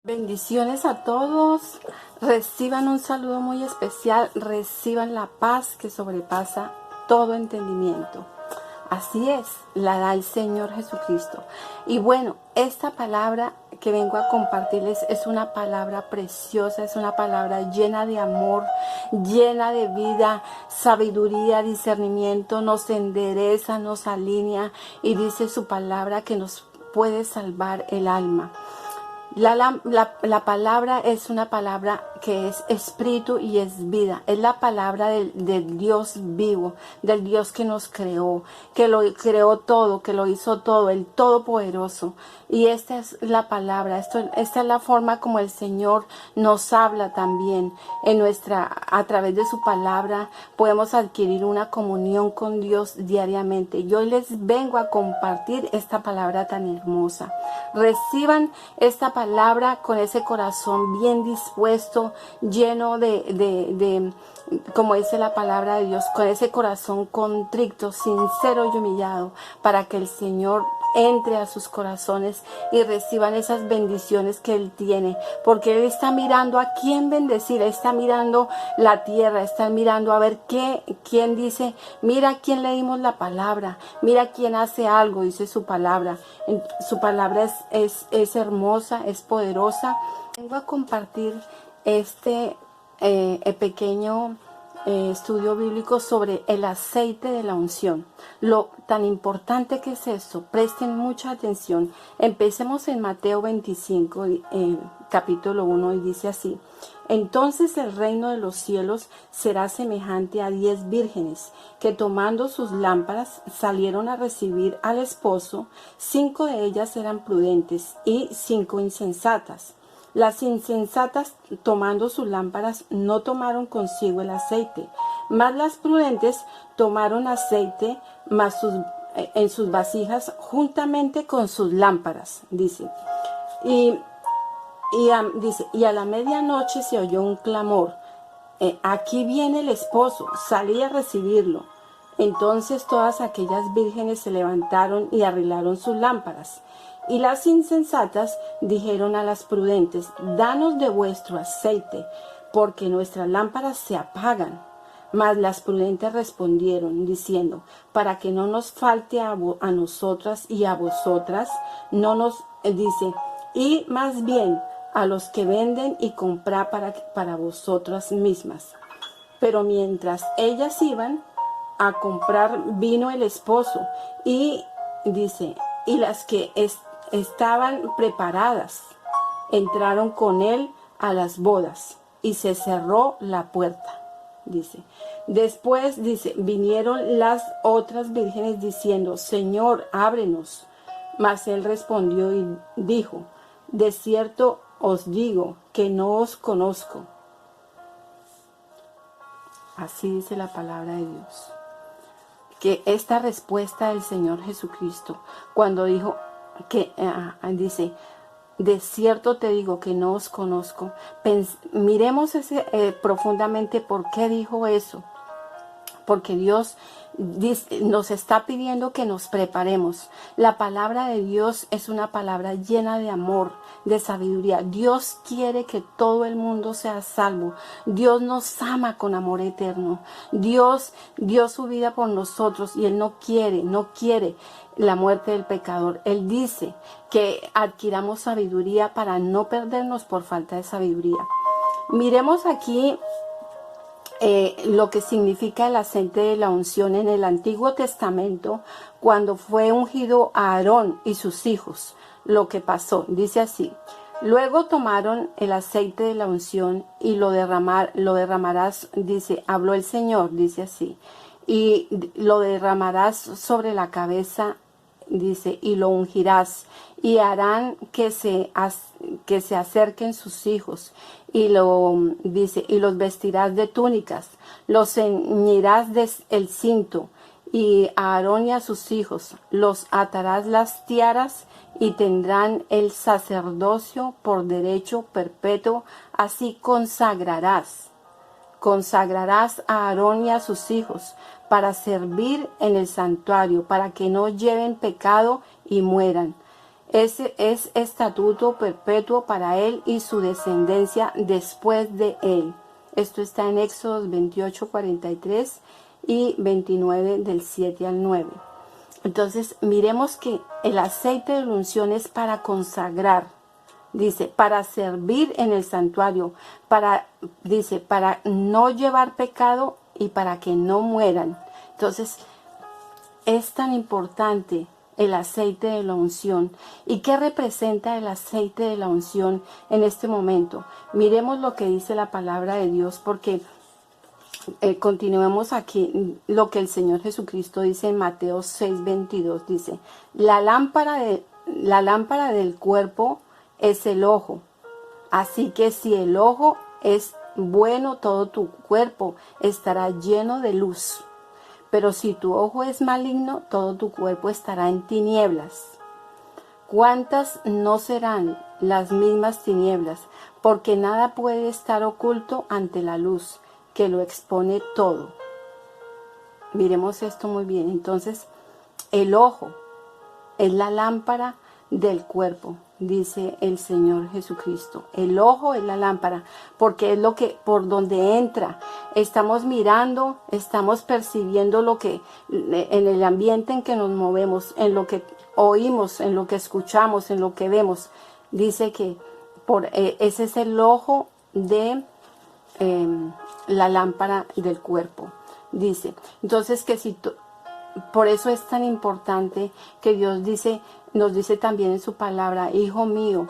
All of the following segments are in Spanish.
Bendiciones a todos. Reciban un saludo muy especial. Reciban la paz que sobrepasa todo entendimiento. Así es, la da el Señor Jesucristo. Y bueno, esta palabra que vengo a compartirles es una palabra preciosa, es una palabra llena de amor, llena de vida, sabiduría, discernimiento, nos endereza, nos alinea y dice su palabra que nos puede salvar el alma. La palabra es una palabra que es espíritu y es vida. Es la palabra del Dios vivo, del Dios que nos creó, que lo creó todo, que lo hizo todo, el Todopoderoso. Y esta es la palabra, esta es la forma como el Señor nos habla también. A través de su palabra podemos adquirir una comunión con Dios diariamente. Yo les vengo a compartir esta palabra tan hermosa. Reciban esta palabra con ese corazón bien dispuesto, lleno de como dice la palabra de Dios, con ese corazón contrito, sincero y humillado, para que el Señor entre a sus corazones y reciban esas bendiciones que Él tiene, porque Él está mirando a quién bendecir, está mirando la tierra, está mirando a ver quién dice, mira a quién le dimos la palabra, mira quién hace algo, dice su palabra. Su palabra es hermosa, es poderosa. Vengo a compartir este pequeño estudio bíblico sobre el aceite de la unción. Lo tan importante que es esto, presten mucha atención. Empecemos en Mateo 25, capítulo 1, y dice así: entonces el reino de los cielos será semejante a 10 vírgenes, que tomando sus lámparas salieron a recibir al esposo. 5 de ellas eran prudentes y 5 insensatas. Las insensatas, tomando sus lámparas, no tomaron consigo el aceite, mas las prudentes tomaron aceite en sus vasijas juntamente con sus lámparas, dice. Dice, y a la medianoche se oyó un clamor: aquí viene el esposo, salí a recibirlo. Entonces todas aquellas vírgenes se levantaron y arreglaron sus lámparas. Y las insensatas dijeron a las prudentes: danos de vuestro aceite, porque nuestras lámparas se apagan. Mas las prudentes respondieron, diciendo: para que no nos falte a nosotras y a vosotras, no nos, dice, y más bien a los que venden y comprar para vosotras mismas. Pero mientras ellas iban a comprar, vino el esposo, y dice, y las que estaban preparadas entraron con él a las bodas, y se cerró la puerta, dice. Después, dice, vinieron las otras vírgenes diciendo: Señor, ábrenos. Mas él respondió y dijo: de cierto os digo que no os conozco. Así dice la palabra de Dios. Que esta respuesta del Señor Jesucristo, cuando dijo que, dice, de cierto te digo que no os conozco, miremos profundamente por qué dijo eso. Porque Dios nos está pidiendo que nos preparemos. La palabra de Dios es una palabra llena de amor, de sabiduría. Dios quiere que todo el mundo sea salvo. Dios nos ama con amor eterno. Dios dio su vida por nosotros y Él no quiere la muerte del pecador. Él dice que adquiramos sabiduría para no perdernos por falta de sabiduría. Miremos aquí lo que significa el aceite de la unción en el Antiguo Testamento, cuando fue ungido a Aarón y sus hijos. Lo que pasó, dice así: luego tomaron el aceite de la unción y lo derramarás, dice, habló el Señor, dice así, y lo derramarás sobre la cabeza, dice, y lo ungirás, y harán que se acerquen sus hijos, y dice, y los vestirás de túnicas, los ceñirás el cinto, y a Aarón y a sus hijos los atarás las tiaras, y tendrán el sacerdocio por derecho perpetuo. Así consagrarás a Aarón y a sus hijos para servir en el santuario, para que no lleven pecado y mueran. Ese es estatuto perpetuo para él y su descendencia después de él. Esto está en Éxodo 28, 43 y 29 del 7 al 9. Entonces, miremos que el aceite de la unción es para consagrar, dice, para servir en el santuario, dice, para no llevar pecado y para que no mueran. Entonces, es tan importante el aceite de la unción. ¿Y qué representa el aceite de la unción en este momento? Miremos lo que dice la palabra de Dios, porque continuemos aquí lo que el Señor Jesucristo dice en Mateo 6:22. Dice, la lámpara del cuerpo es el ojo. Así que si el ojo es bueno, todo tu cuerpo estará lleno de luz. Pero si tu ojo es maligno, todo tu cuerpo estará en tinieblas. ¿Cuántas no serán las mismas tinieblas? Porque nada puede estar oculto ante la luz, que lo expone todo. Miremos esto muy bien. Entonces, el ojo es la lámpara del cuerpo, dice el Señor Jesucristo. El ojo es la lámpara, porque es lo que por donde entra. Estamos mirando, estamos percibiendo lo que en el ambiente en que nos movemos, en lo que oímos, en lo que escuchamos, en lo que vemos. Dice que ese es el ojo de la lámpara del cuerpo. Dice, entonces que si por eso es tan importante que Dios nos dice también en su palabra, hijo mío,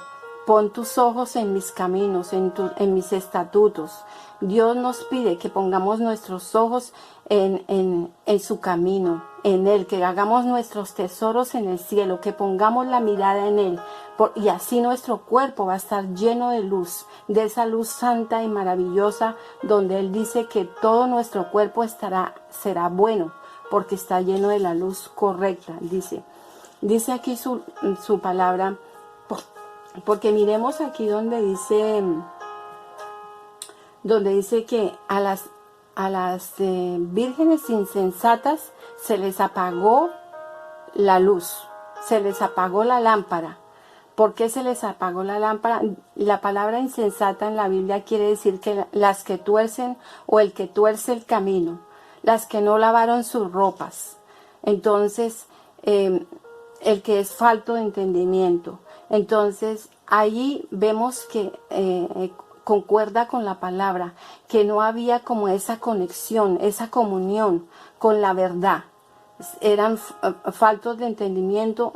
pon tus ojos en mis caminos, en mis estatutos. Dios nos pide que pongamos nuestros ojos en su camino, en Él, que hagamos nuestros tesoros en el cielo, que pongamos la mirada en Él. Y así nuestro cuerpo va a estar lleno de luz, de esa luz santa y maravillosa, donde Él dice que todo nuestro cuerpo será bueno, porque está lleno de la luz correcta, dice aquí su palabra, porque miremos aquí donde dice que a las vírgenes insensatas se les apagó la luz, se les apagó la lámpara. ¿Por qué se les apagó la lámpara? La palabra insensata en la Biblia quiere decir que las que tuercen o el que tuerce el camino, las que no lavaron sus ropas. Entonces, el que es falto de entendimiento. Entonces, allí vemos que concuerda con la palabra, que no había como esa conexión, esa comunión con la verdad. Eran faltos de entendimiento,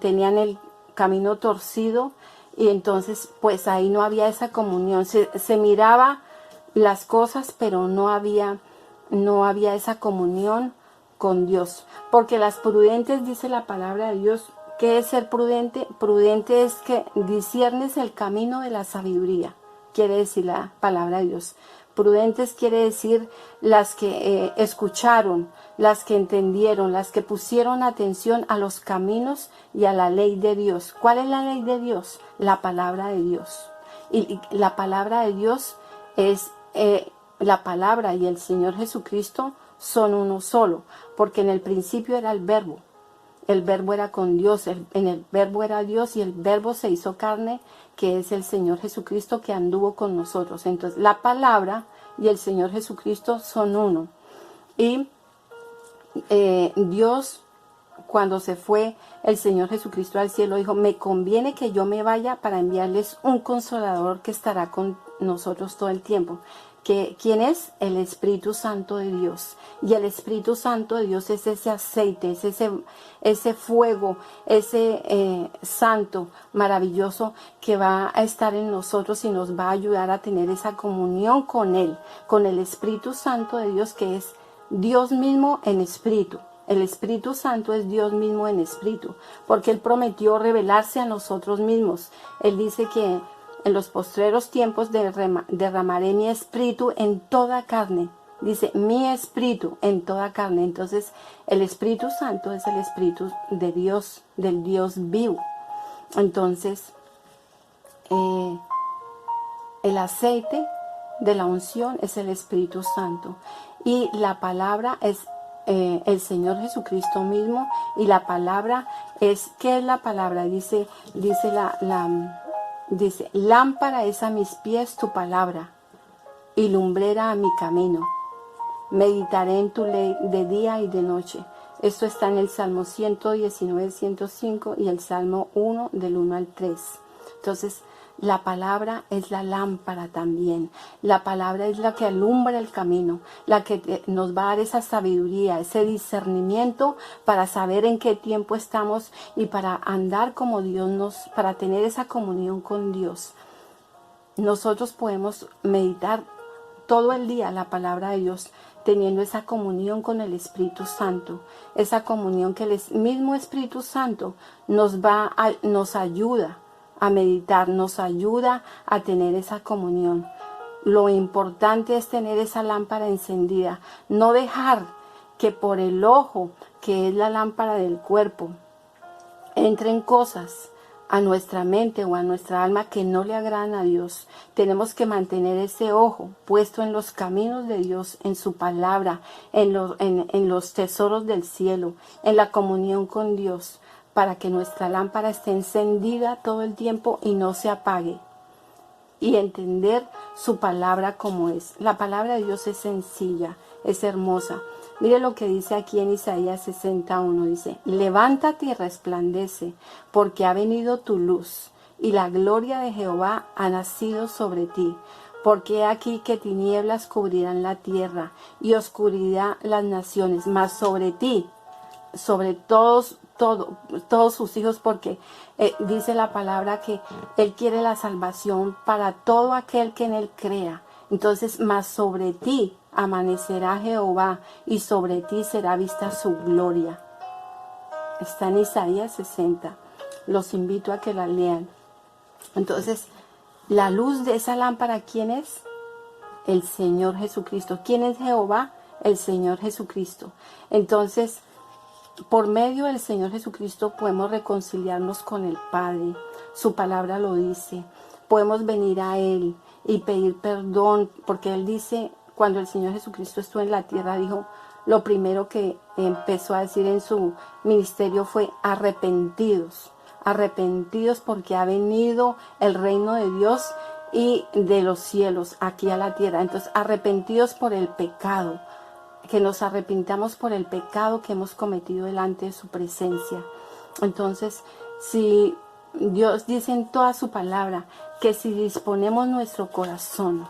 tenían el camino torcido y entonces pues ahí no había esa comunión. Se miraba las cosas, pero no había esa comunión con Dios. Porque las prudentes, dice la palabra de Dios, ¿qué es ser prudente? Prudente es que disiernes el camino de la sabiduría, quiere decir la palabra de Dios. Prudentes quiere decir las que escucharon, las que entendieron, las que pusieron atención a los caminos y a la ley de Dios. ¿Cuál es la ley de Dios? La palabra de Dios. Y la palabra de Dios es la palabra y el Señor Jesucristo son uno solo, porque en el principio era el verbo era con Dios, en el verbo era Dios y el verbo se hizo carne, que es el Señor Jesucristo que anduvo con nosotros. Entonces la palabra y el Señor Jesucristo son uno. Y Dios, cuando se fue el Señor Jesucristo al cielo, dijo, me conviene que yo me vaya para enviarles un consolador que estará con nosotros todo el tiempo. ¿Quién es? El Espíritu Santo de Dios. Y el Espíritu Santo de Dios es ese aceite, es ese fuego, ese santo maravilloso que va a estar en nosotros y nos va a ayudar a tener esa comunión con Él, con el Espíritu Santo de Dios, que es Dios mismo en espíritu. El Espíritu Santo es Dios mismo en espíritu, porque Él prometió revelarse a nosotros mismos. Él dice que en los postreros tiempos derramaré mi espíritu en toda carne. Dice, mi espíritu en toda carne. Entonces, el Espíritu Santo es el Espíritu de Dios, del Dios vivo. Entonces, el aceite de la unción es el Espíritu Santo. Y la palabra es el Señor Jesucristo mismo. Y la palabra es, ¿qué es la palabra? Dice lámpara es a mis pies tu palabra y lumbrera a mi camino. Meditaré en tu ley de día y de noche. Esto está en el Salmo 119, 105 y el Salmo 1 del 1 al 3. Entonces, la palabra es la lámpara también. La palabra es la que alumbra el camino, la que nos va a dar esa sabiduría, ese discernimiento para saber en qué tiempo estamos y para andar como para tener esa comunión con Dios. Nosotros podemos meditar todo el día la palabra de Dios, teniendo esa comunión con el Espíritu Santo, esa comunión que el mismo Espíritu Santo nos ayuda a meditar, nos ayuda a tener esa comunión. Lo importante es tener esa lámpara encendida, no dejar que por el ojo, que es la lámpara del cuerpo, entren cosas a nuestra mente o a nuestra alma que no le agradan a Dios. Tenemos que mantener ese ojo puesto en los caminos de Dios, en su palabra, en los tesoros del cielo, en la comunión con Dios, para que nuestra lámpara esté encendida todo el tiempo y no se apague. Y entender su palabra como es. La palabra de Dios es sencilla, es hermosa. Mire lo que dice aquí en Isaías 61, dice: levántate y resplandece, porque ha venido tu luz, y la gloria de Jehová ha nacido sobre ti. Porque he aquí que tinieblas cubrirán la tierra, y oscuridad las naciones, mas sobre ti, sobre todos sus hijos, porque dice la palabra que Él quiere la salvación para todo aquel que en Él crea. Entonces, más sobre ti amanecerá Jehová, y sobre ti será vista su gloria. Está en Isaías 60. Los invito a que la lean. Entonces, la luz de esa lámpara, ¿quién es? El Señor Jesucristo. ¿Quién es Jehová? El Señor Jesucristo. Entonces, por medio del Señor Jesucristo podemos reconciliarnos con el Padre. Su palabra lo dice. Podemos venir a Él y pedir perdón, porque Él dice, cuando el Señor Jesucristo estuvo en la tierra, dijo, lo primero que empezó a decir en su ministerio fue: arrepentidos, arrepentidos, porque ha venido el reino de Dios y de los cielos aquí a la tierra. Entonces, arrepentidos por el pecado, que nos arrepintamos por el pecado que hemos cometido delante de su presencia. Entonces, si Dios dice en toda su palabra que si disponemos nuestro corazón,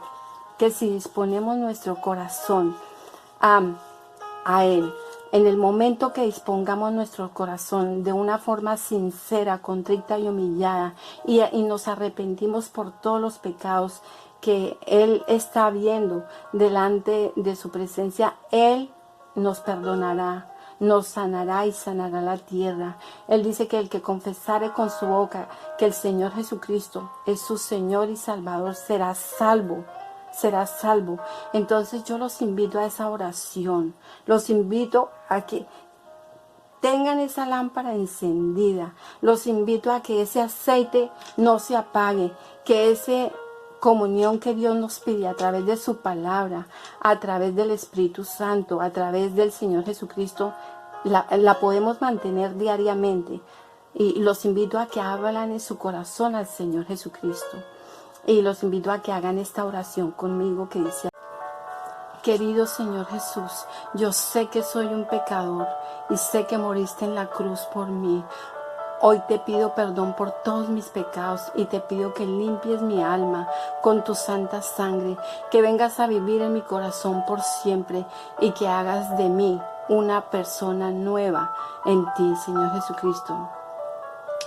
a Él, en el momento que dispongamos nuestro corazón de una forma sincera, contrita y humillada, y nos arrepentimos por todos los pecados que Él está viendo delante de su presencia, Él nos perdonará, nos sanará y sanará la tierra. Él dice que el que confesare con su boca que el Señor Jesucristo es su Señor y Salvador será salvo. Será salvo. Entonces yo los invito a esa oración. Los invito a que tengan esa lámpara encendida. Los invito a que ese aceite no se apague, que esa comunión que Dios nos pide a través de su palabra, a través del Espíritu Santo, a través del Señor Jesucristo, la podemos mantener diariamente. Y los invito a que hablen en su corazón al Señor Jesucristo. Y los invito a que hagan esta oración conmigo que dice: querido Señor Jesús, yo sé que soy un pecador y sé que moriste en la cruz por mí. Hoy te pido perdón por todos mis pecados y te pido que limpies mi alma con tu santa sangre, que vengas a vivir en mi corazón por siempre y que hagas de mí una persona nueva en ti, Señor Jesucristo.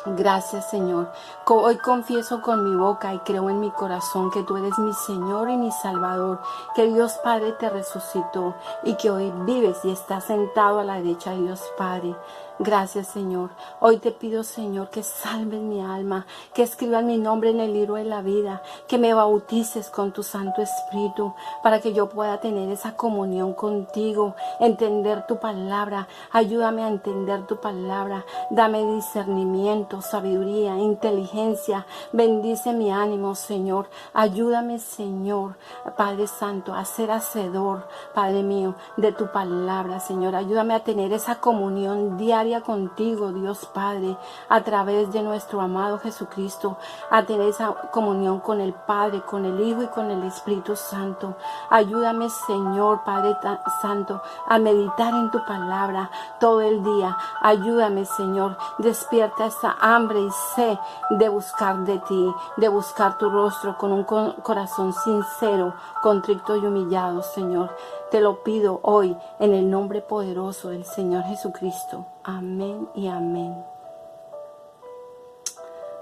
Gracias, Señor. Hoy confieso con mi boca y creo en mi corazón que tú eres mi Señor y mi Salvador, que Dios Padre te resucitó y que hoy vives y estás sentado a la derecha de Dios Padre. Gracias, Señor. Hoy te pido, Señor, que salves mi alma, que escribas mi nombre en el libro de la vida, que me bautices con tu Santo Espíritu, para que yo pueda tener esa comunión contigo, entender tu palabra. Ayúdame a entender tu palabra. Dame discernimiento, sabiduría, inteligencia. Bendice mi ánimo, Señor. Ayúdame, Señor, Padre Santo, a ser hacedor, Padre mío, de tu palabra, Señor. Ayúdame a tener esa comunión diaria contigo, Dios Padre, a través de nuestro amado Jesucristo, a tener esa comunión con el Padre, con el Hijo y con el Espíritu Santo. Ayúdame, Señor, Padre Santo, a meditar en tu palabra todo el día. Ayúdame, Señor, despierta esa hambre y sed de buscar de ti, de buscar tu rostro con un corazón sincero, contrito y humillado, Señor. Te lo pido hoy en el nombre poderoso del Señor Jesucristo. Amén y amén.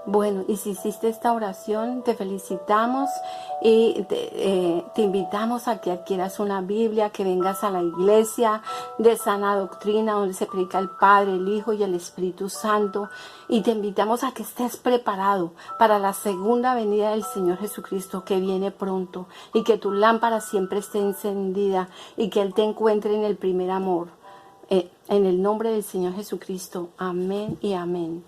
Bueno, y si hiciste esta oración, te felicitamos y te invitamos a que adquieras una Biblia, que vengas a la iglesia de Sana Doctrina, donde se predica el Padre, el Hijo y el Espíritu Santo. Y te invitamos a que estés preparado para la segunda venida del Señor Jesucristo, que viene pronto, y que tu lámpara siempre esté encendida y que Él te encuentre en el primer amor. En el nombre del Señor Jesucristo. Amén y amén.